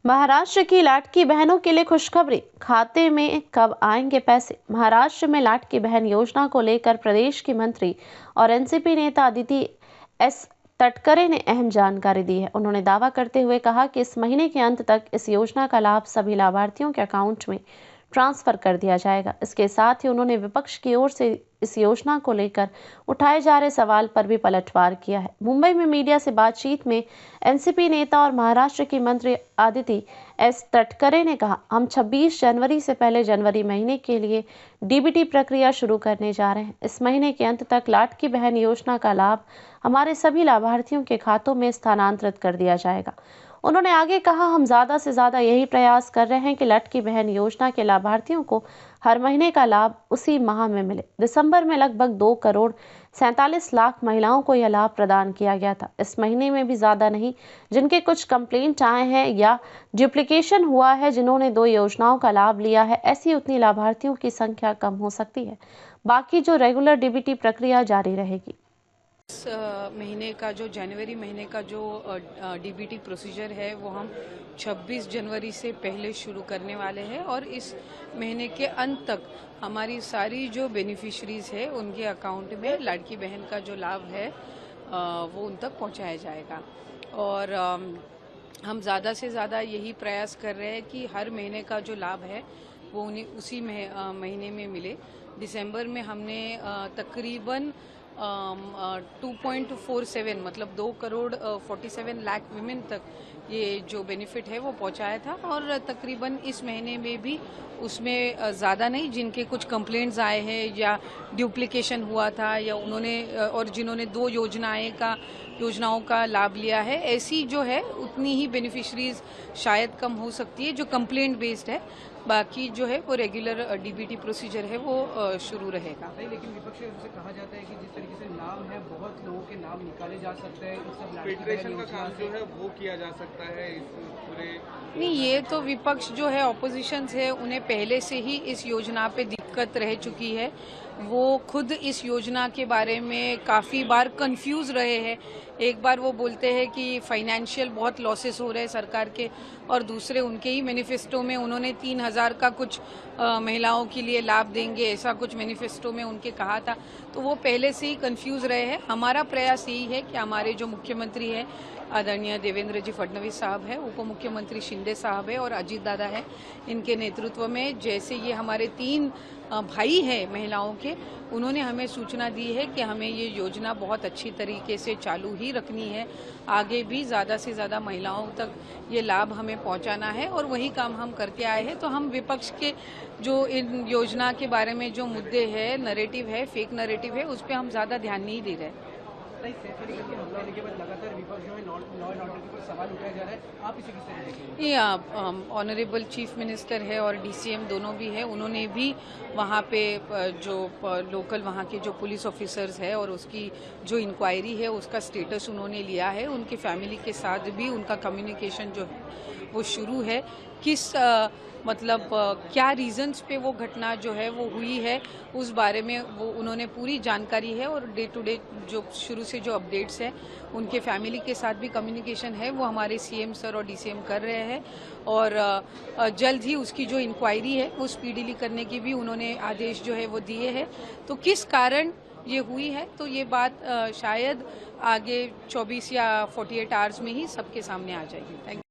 महाराष्ट्र की लाटकी बहनों के लिए खुशखबरी, खाते में कब आएंगे पैसे। महाराष्ट्र में लाटकी बहन योजना को लेकर प्रदेश की मंत्री और एनसीपी नेता अदिति एस तटकरे ने अहम जानकारी दी है। उन्होंने दावा करते हुए कहा कि इस महीने के अंत तक इस योजना का लाभ सभी लाभार्थियों के अकाउंट में ट्रांसफर कर दिया जाएगा। इसके साथ ही उन्होंने विपक्ष की ओर से इस योजना को लेकर उठाए जा रहे सवाल पर भी पलटवार किया है। मुंबई में मीडिया से बातचीत में एनसीपी नेता और महाराष्ट्र की मंत्री अदिति एस तटकरे ने कहा, हम 26 जनवरी से पहले जनवरी महीने के लिए डीबीटी प्रक्रिया शुरू करने जा रहे हैं। इस महीने के अंत तक लाटकी बहन योजना का लाभ हमारे सभी लाभार्थियों के खातों में स्थानांतरित कर दिया जाएगा। उन्होंने आगे कहा, हम ज़्यादा से ज़्यादा यही प्रयास कर रहे हैं कि लाटकी बहन योजना के लाभार्थियों को हर महीने का लाभ उसी माह में मिले। दिसंबर में लगभग 2 करोड़ 47 लाख महिलाओं को यह लाभ प्रदान किया गया था। इस महीने में भी ज़्यादा नहीं, जिनके कुछ कंप्लेंट आए हैं या डुप्लीकेशन हुआ है, जिन्होंने 2 योजनाओं का लाभ लिया है, ऐसी उतनी लाभार्थियों की संख्या कम हो सकती है। बाकी जो रेगुलर डीबीटी प्रक्रिया जारी रहेगी। इस महीने का जो जनवरी महीने का जो डीबीटी प्रोसीजर है वो हम 26 जनवरी से पहले शुरू करने वाले हैं और इस महीने के अंत तक हमारी सारी जो बेनिफिशरीज है उनके अकाउंट में लाड़की बहन का जो लाभ है वो उन तक पहुंचाया जाएगा। और हम ज़्यादा से ज़्यादा यही प्रयास कर रहे हैं कि हर महीने का जो लाभ है वो उन्हें उसी महीने में मिले। दिसंबर में हमने तकरीबन 2.47 मतलब 2 करोड़ 47 लाख विमेन तक ये जो बेनिफिट है वो पहुंचाया था और तकरीबन इस महीने में भी उसमें ज़्यादा नहीं, जिनके कुछ कंप्लेंट्स आए हैं या डुप्लीकेशन हुआ था या उन्होंने और जिन्होंने 2 योजनाओं का लाभ लिया है, ऐसी जो है उतनी ही बेनिफिशरीज शायद कम हो सकती है जो कंप्लेंट बेस्ड है। बाकी जो है वो रेगुलर डीबीटी प्रोसीजर है वो शुरू रहेगा। लेकिन विपक्ष से कहा जाता है कि जिस तरीके से नाम है, बहुत लोगों के नाम निकाले जा सकते हैं, इस सब फेडरेशन का काम जो है वो किया जा सकता है इस पूरे। नहीं, ये तो विपक्ष जो है ऑपोजिशन है, उन्हें पहले से ही इस योजना पे दिक्कत रह चुकी है। वो खुद इस योजना के बारे में काफ़ी बार कंफ्यूज रहे हैं। एक बार वो बोलते हैं कि फाइनेंशियल बहुत लॉसेस हो रहे हैं सरकार के, और दूसरे उनके ही मैनिफेस्टो में उन्होंने 3000 का कुछ महिलाओं के लिए लाभ देंगे, ऐसा कुछ मैनिफेस्टो में उनके कहा था। तो वो पहले से ही कंफ्यूज रहे हैं। हमारा प्रयास यही है कि हमारे जो मुख्यमंत्री हैं आदरणीय देवेंद्र जी फडणवीस साहब है, उप मुख्यमंत्री शिंदे साहब है और अजीत दादा है, इनके नेतृत्व में जैसे ये हमारे 3 भाई हैं महिलाओं के, उन्होंने हमें सूचना दी है कि हमें ये योजना बहुत अच्छी तरीके से चालू ही रखनी है। आगे भी ज़्यादा से ज़्यादा महिलाओं तक ये लाभ हमें पहुंचाना है और वही काम हम करते आए हैं। तो हम विपक्ष के जो इन योजना के बारे में जो मुद्दे हैं, नैरेटिव है, फेक नैरेटिव है, उस पर हम ज़्यादा ध्यान नहीं दे रहे। लगातार विपक्ष जो है लॉ एंड ऑर्डर के ऊपर सवाल उठाया जा रहा है, आप इसे किस तरह देखेंगे? ये ऑनरेबल चीफ मिनिस्टर है और डीसीएम दोनों भी है, उन्होंने भी वहाँ पे जो लोकल वहाँ के जो पुलिस ऑफिसर्स है और उसकी जो इंक्वायरी है उसका स्टेटस उन्होंने लिया है। उनकी फैमिली के साथ भी उनका कम्युनिकेशन जो है वो शुरू है। किस मतलब क्या रीजंस पे वो घटना जो है वो हुई है उस बारे में वो उन्होंने पूरी जानकारी है और डे टू डे जो शुरू से जो अपडेट्स हैं उनके फैमिली के साथ भी कम्युनिकेशन है वो हमारे सीएम सर और डीसीएम कर रहे हैं। और जल्द ही उसकी जो इंक्वायरी है वो स्पीडीली करने की भी उन्होंने आदेश जो है वो दिए हैं। तो किस कारण ये हुई है तो ये बात शायद आगे 24 या 48 आवर्स में ही सबके सामने आ जाएगी। Thank you.